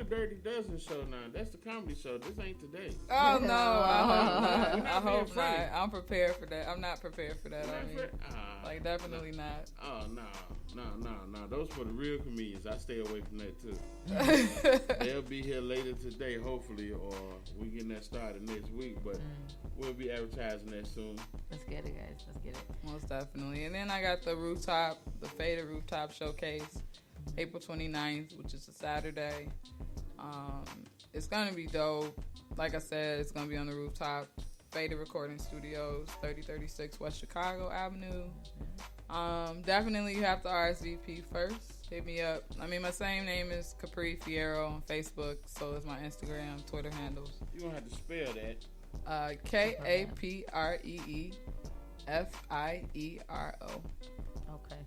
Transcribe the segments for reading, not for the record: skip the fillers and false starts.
the Dirty Dozen show now. That's the comedy show. This ain't today. Oh no, I hope not. I'm prepared for that. I'm not prepared for that. Like definitely not. Oh no. Those for the real comedians. I stay away from that too. They'll be here later today, hopefully, or we getting that started next week. But we'll be advertising that soon. Let's get it, guys. Let's get it. Most definitely. And then I got the Faded Rooftop Showcase, April 29th, which is a Saturday. It's gonna be dope. Like I said, it's gonna be on the rooftop. Faded Recording Studios, 3036 West Chicago Avenue. Definitely you have to RSVP first. Hit me up. I mean, my same name is Capri Fierro on Facebook, so is my Instagram, Twitter handles. You don't have to spell that. KAPREEFIERO. Okay.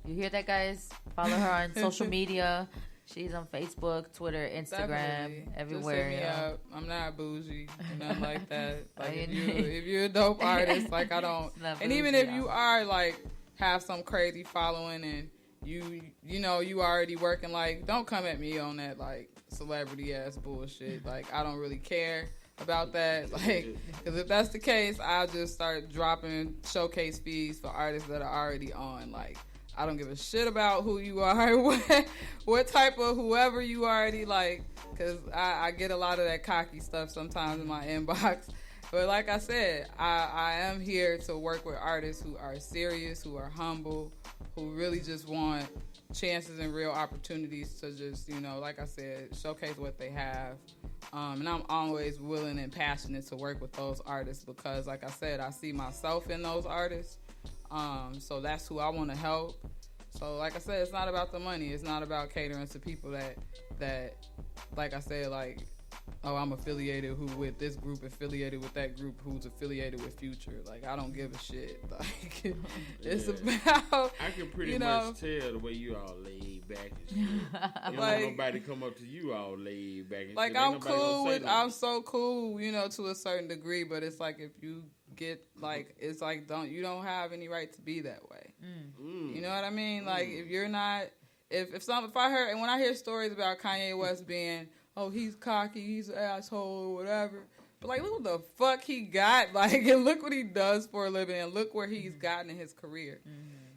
You hear that, guys? Follow her on social media. She's on Facebook, Twitter, Instagram, Definitely. everywhere. Just hit me up. I'm not bougie, nothing like that. Like if you're a dope artist, like I don't. And even if you are like have some crazy following and you know you already working, like don't come at me on that like celebrity ass bullshit. Like I don't really care about that. Like because if that's the case, I'll just start dropping showcase fees for artists that are already on. Like I don't give a shit about who you are, what type of whoever you already like, because I get a lot of that cocky stuff sometimes in my inbox. But like I said, I am here to work with artists who are serious, who are humble, who really just want chances and real opportunities to just, you know, like I said, showcase what they have. And I'm always willing and passionate to work with those artists because, like I said, I see myself in those artists. So that's who I want to help. So like I said, it's not about the money. It's not about catering to people that like I said, like, oh, I'm affiliated with this group, affiliated with that group, who's affiliated with Future. Like, I don't give a shit. Like, it's about, I can pretty much tell the way you all laid back and shit. You don't want nobody to come up to you all laid back and like, shit. I'm so cool, you know, to a certain degree, but it's like if you get, like, it's like, you don't have any right to be that way. You know what I mean? Like, if you're not, if I heard, and when I hear stories about Kanye West being, oh, he's cocky, he's an asshole, or whatever. But, like, look what the fuck he got. Like, and look what he does for a living, and look where he's gotten in his career.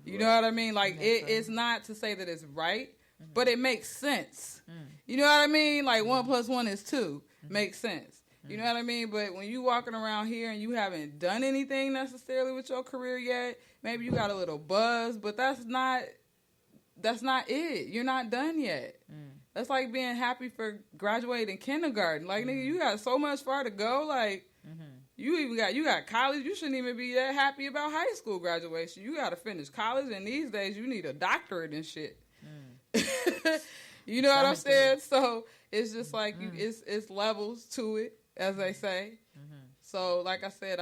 You know what I mean? Like, it's not to say that it's right, but it makes sense. You know what I mean? Like, 1 + 1 is 2. Makes sense. You know what I mean? But when you walking around here and you haven't done anything necessarily with your career yet, maybe you got a little buzz, but that's not it. You're not done yet. That's like being happy for graduating kindergarten. Like, nigga, you got so much far to go. Like, you got college. You shouldn't even be that happy about high school graduation. You got to finish college, and these days you need a doctorate and shit. You know what I'm saying? So it's just like it's levels to it, as they say. So, like I said,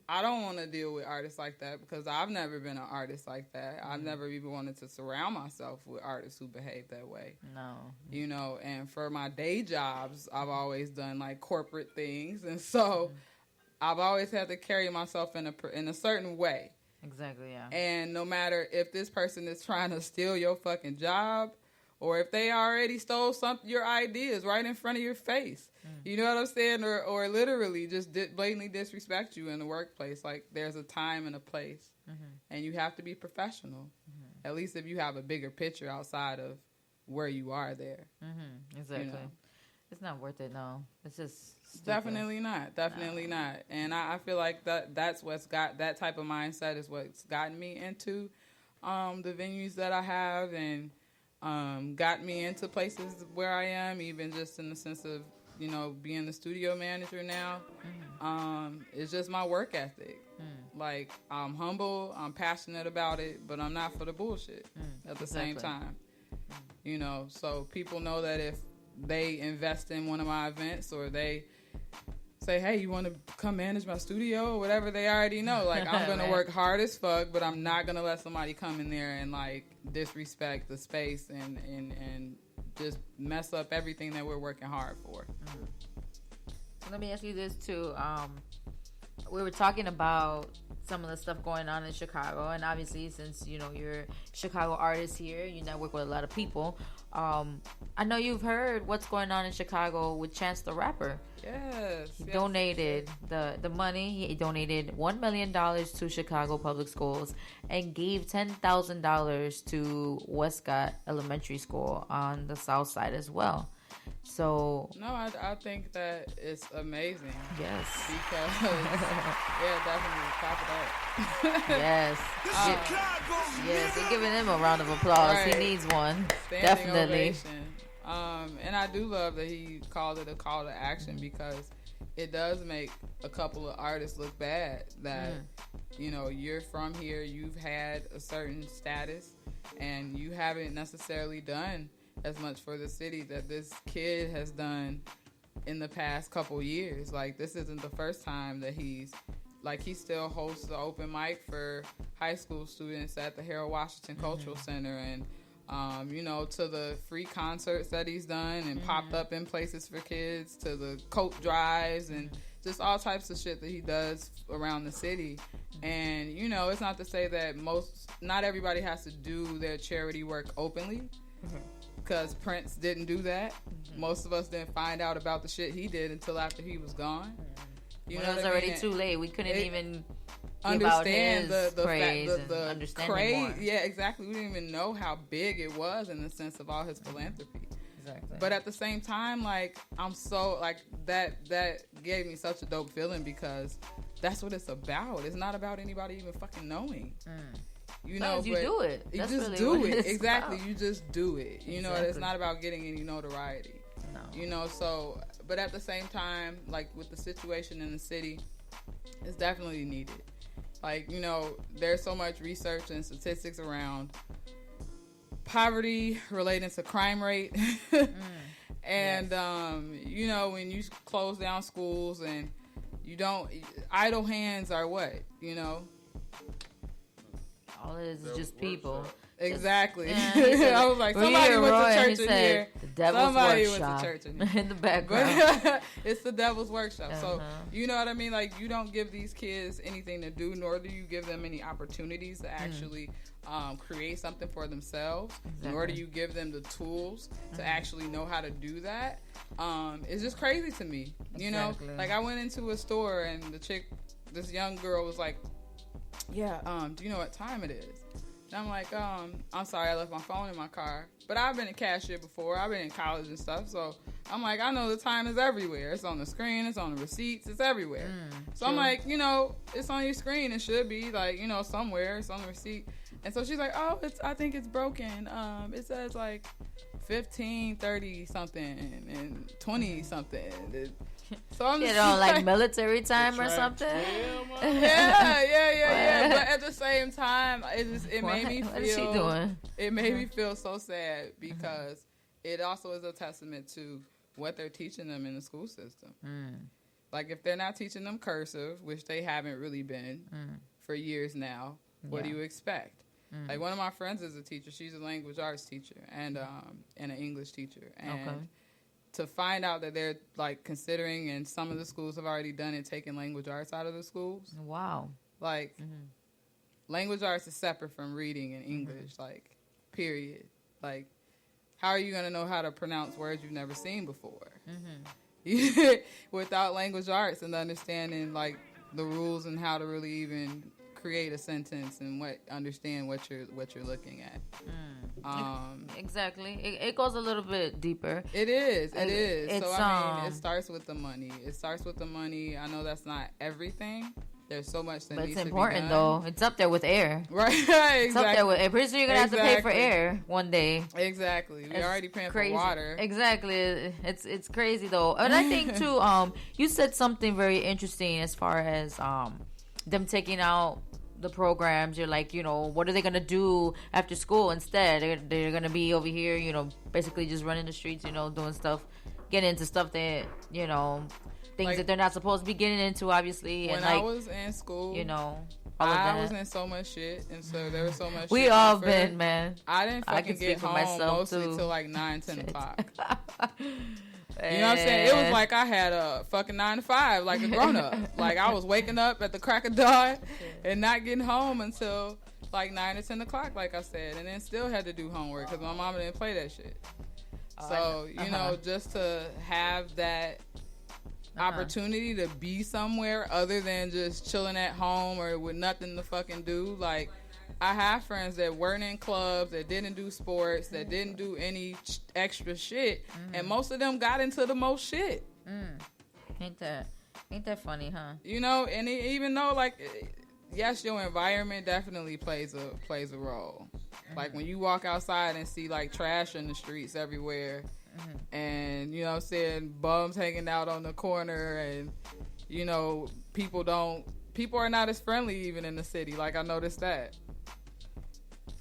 I don't want to deal with artists like that because I've never been an artist like that. I've never even wanted to surround myself with artists who behave that way. No. You know, and for my day jobs, I've always done like corporate things. And so I've always had to carry myself in a certain way. Exactly, yeah. And no matter if this person is trying to steal your fucking job or if they already stole your ideas right in front of your face. You know what I'm saying? Or literally just blatantly disrespect you in the workplace. Like, there's a time and a place. And you have to be professional. At least if you have a bigger picture outside of where you are there. Exactly. You know? It's not worth it, no. It's just stupid. Definitely not. And I feel like that's what's got, that type of mindset is what's gotten me into the venues that I have and got me into places where I am, even just in the sense of, you know, being the studio manager now. It's just my work ethic. Like, I'm humble, I'm passionate about it, but I'm not for the bullshit at the same time. You know, so people know that if they invest in one of my events or they say, hey, you want to come manage my studio or whatever, they already know. Like, I'm going to work hard as fuck, but I'm not going to let somebody come in there and, like, disrespect the space and just mess up everything that we're working hard for. So let me ask you this too. We were talking about some of the stuff going on in Chicago, and obviously since you're a Chicago artist here, you network with a lot of people. I know you've heard what's going on in Chicago with Chance the Rapper. Yes. He donated the money. He donated $1 million to Chicago Public Schools and gave $10,000 to Westcott Elementary School on the South Side as well. So no, I think that it's amazing. Yes. Because definitely clap it up. Yes. Yes, we're giving him a round of applause. Right. He needs one. Standing Definitely. ovation. And I do love that he called it a call to action, because it does make a couple of artists look bad that you're from here, you've had a certain status, and you haven't necessarily done as much for the city that this kid has done in the past couple years. Like, this isn't the first time that he still hosts the open mic for high school students at the Harold Washington Cultural Center, and to the free concerts that he's done and popped up in places for kids, to the coat drives and just all types of shit that he does around the city. And it's not to say that not everybody has to do their charity work openly, because Prince didn't do that. Most of us didn't find out about the shit he did until after he was gone. It was already too late. We couldn't even understand the praise fact, the understand craze. Yeah, exactly. We didn't even know how big it was in the sense of all his philanthropy. Exactly. But at the same time, I'm so that gave me such a dope feeling, because that's what it's about. It's not about anybody even fucking knowing. You do it. You That's just really do what it. it's Exactly. about. You just do it. It's not about getting any notoriety. No. So, but at the same time, with the situation in the city, it's definitely needed. There's so much research and statistics around poverty relating to crime rate. And, when you close down schools and you don't, idle hands are what, All it is just people. Exactly. Said, I was like, somebody went to church in here. The devil's Somebody workshop went to church in here. in the background. But it's the devil's workshop. So, you know what I mean? You don't give these kids anything to do, nor do you give them any opportunities to actually create something for themselves, nor do you give them the tools to actually know how to do that. It's just crazy to me. I went into a store and this young girl was like, yeah, do you know what time it is? And I'm like, I'm sorry, I left my phone in my car. But I've been a cashier before. I've been in college and stuff. So I'm like, I know the time is everywhere. It's on the screen. It's on the receipts. It's everywhere. So I'm like, it's on your screen. It should be somewhere. It's on the receipt. And so she's like, oh, I think it's broken. It says 15, 30 something and 20 something. So I'm just on military time or something. Yeah. But at the same time, it made me feel. What is she doing? It made me feel so sad, because it also is a testament to what they're teaching them in the school system. If they're not teaching them cursive, which they haven't really been for years now, what do you expect? One of my friends is a teacher. She's a language arts teacher and an English teacher. And to find out that they're considering, and some of the schools have already done it, taking language arts out of the schools. Wow. Language arts is separate from reading and English, period. How are you going to know how to pronounce words you've never seen before? Without language arts and understanding the rules and how to really even create a sentence and understand what you're looking at. Exactly. It goes a little bit deeper. It is. So it starts with the money. I know that's not everything. There's so much that needs to be done. But it's important, though. It's up there with air. Right. Exactly. It's up there with. Pretty soon you're gonna have to pay for air one day. Exactly. We're already paying crazy. For water. Exactly. It's crazy though, and I think too. You said something very interesting as far as them taking out the programs. You're like, what are they gonna do after school instead? They're gonna be over here, basically just running the streets, doing stuff, getting into stuff that things that they're not supposed to be getting into, obviously. When and I was in school, all of that. I was in so much shit, and so there was so much. We shit all offered. been, man. I didn't I fucking can speak get for home myself, mostly too. till like 9, 10 Shit. o'clock. You know what I'm saying? It was like I had a fucking 9 to 5, like a grown up. Like I was waking up at the crack of dawn and not getting home until like 9 or 10 o'clock, like I said, and then still had to do homework because my mama didn't play that shit. So you know, just to have that opportunity to be somewhere other than just chilling at home or with nothing to fucking do, like. I have friends that weren't in clubs, that didn't do sports, that didn't do any extra shit, and most of them got into the most shit. Ain't that funny, huh? You know, and even though like, yes, your environment definitely plays a role. Like when you walk outside and see like trash in the streets everywhere, and you know what I'm saying, bums hanging out on the corner, and you know people are not as friendly even in the city. Like I noticed that.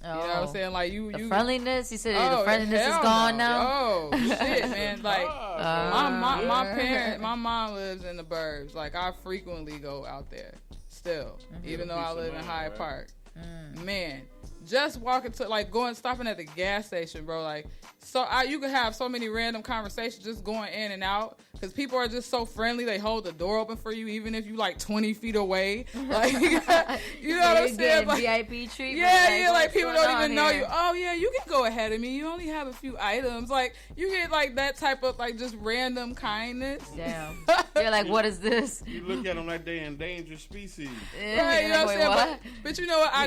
You know what I'm saying? Like the friendliness. You said the friendliness is gone now. Oh shit, man! Like my mom lives in the burbs. Like I frequently go out there still, even though I live in Hyde Park. Man, just walking to like stopping at the gas station, bro. Like you could have so many random conversations just going in and out because people are just so friendly. They hold the door open for you even if you like 20 feet away. Like you know what I'm saying? Like, VIP treatment. Yeah. Like people don't even know you. Oh yeah, you can go ahead of me. You only have a few items. Like you get like that type of like just random kindness. Damn. You're like, what is this? You look at them like they're endangered species. Right, you know what I'm saying? But you know what? I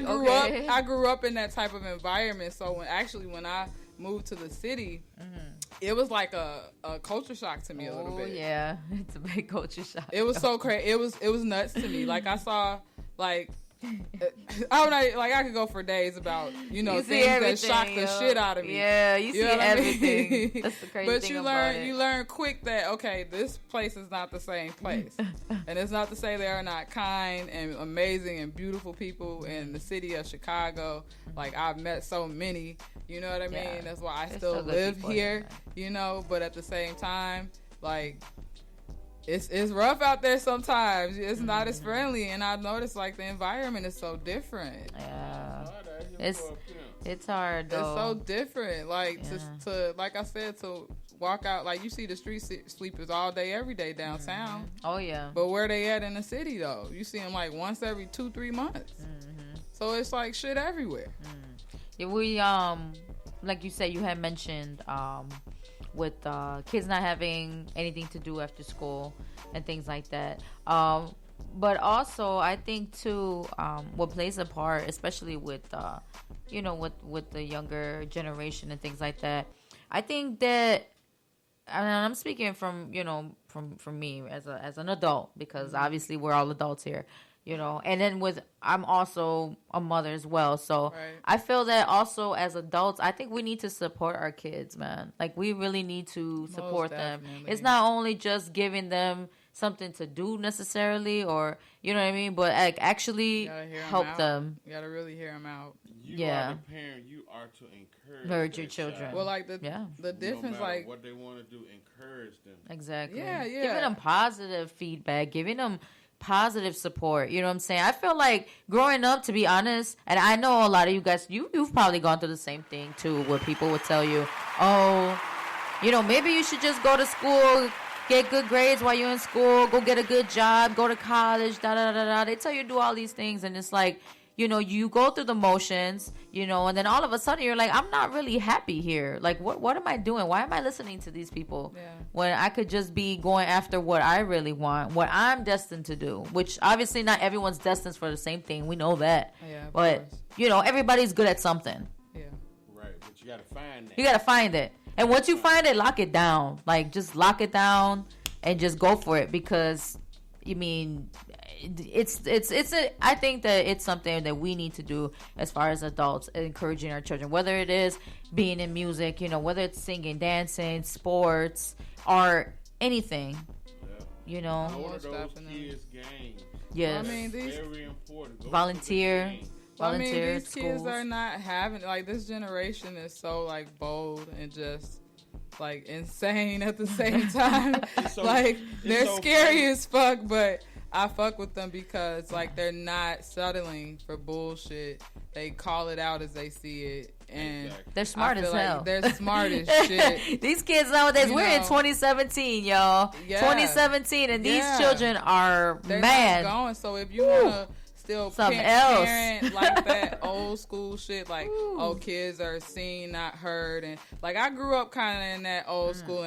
grew up in that type of environment. So when I moved to the city, it was like a culture shock to me a little bit. Yeah, it's a big culture shock. It was so crazy. It was nuts to me. Like I saw like. I don't know, like I could go for days about things that shock the shit out of me. Yeah, you see everything. That's the crazy but thing you about it. You learn quick that okay, this place is not the same place, and it's not to say there are not kind and amazing and beautiful people in the city of Chicago. Like I've met so many, you know what I mean? Yeah. That's why I There's still live here, here. But at the same time, like. It's rough out there sometimes. It's not as friendly, and I noticed like the environment is so different. Yeah, it's hard though. It's so different. Like to like I said, to walk out, like you see the street sleepers all day, every day downtown. Oh yeah. But where they at in the city though? You see them like once every 2-3 months. So it's like shit everywhere. Yeah, we like you said, you had mentioned with kids not having anything to do after school and things like that. But also, I think too, what plays a part, especially with with the younger generation and things like that. I think that, and I'm speaking from from me as an adult, because obviously we're all adults here. And then I'm also a mother as well. So right. I feel that also as adults, I think we need to support our kids, man. Like we really need to support them. It's not only just giving them something to do necessarily, or, you know what I mean? But like actually help them. You gotta really hear them out. You are the parent. You are to encourage your children. Child. Well, like the difference, no matter like what they want to do, encourage them. Exactly. Yeah. Giving them positive feedback, giving them positive support. You know what I'm saying? I feel like growing up, to be honest, and I know a lot of you guys, you've probably gone through the same thing too, where people would tell you, oh, maybe you should just go to school, get good grades while you're in school, go get a good job, go to college, da-da-da-da. They tell you to do all these things, and it's like, you go through the motions, and then all of a sudden you're like, I'm not really happy here. Like, what am I doing? Why am I listening to these people when I could just be going after what I really want, what I'm destined to do, which obviously not everyone's destined for the same thing. We know that. Yeah, but, everybody's good at something. Yeah. Right, but you got to find that. You got to find it. And once you find it, lock it down. Like, just lock it down and just go for it, because, I think that it's something that we need to do as far as adults, encouraging our children, whether it is being in music, whether it's singing, dancing, sports, art, anything, All of those kids' games. Yes. Well, very important. Volunteer, these schools. kids are not having, like, this generation is so, like, bold and just, like, insane at the same time. They're scary as fuck, but I fuck with them because like they're not settling for bullshit. They call it out as they see it, and Exactly. They're smart I feel as like hell. they're smart as shit. These kids nowadays, You we're in know. 2017, y'all. Yeah. 2017, and these Yeah. children are They're man. not going. So if you wanna still Something else. parent like that old school shit, like Ooh. oh kids are seen not heard, and like I grew up kind of in that old school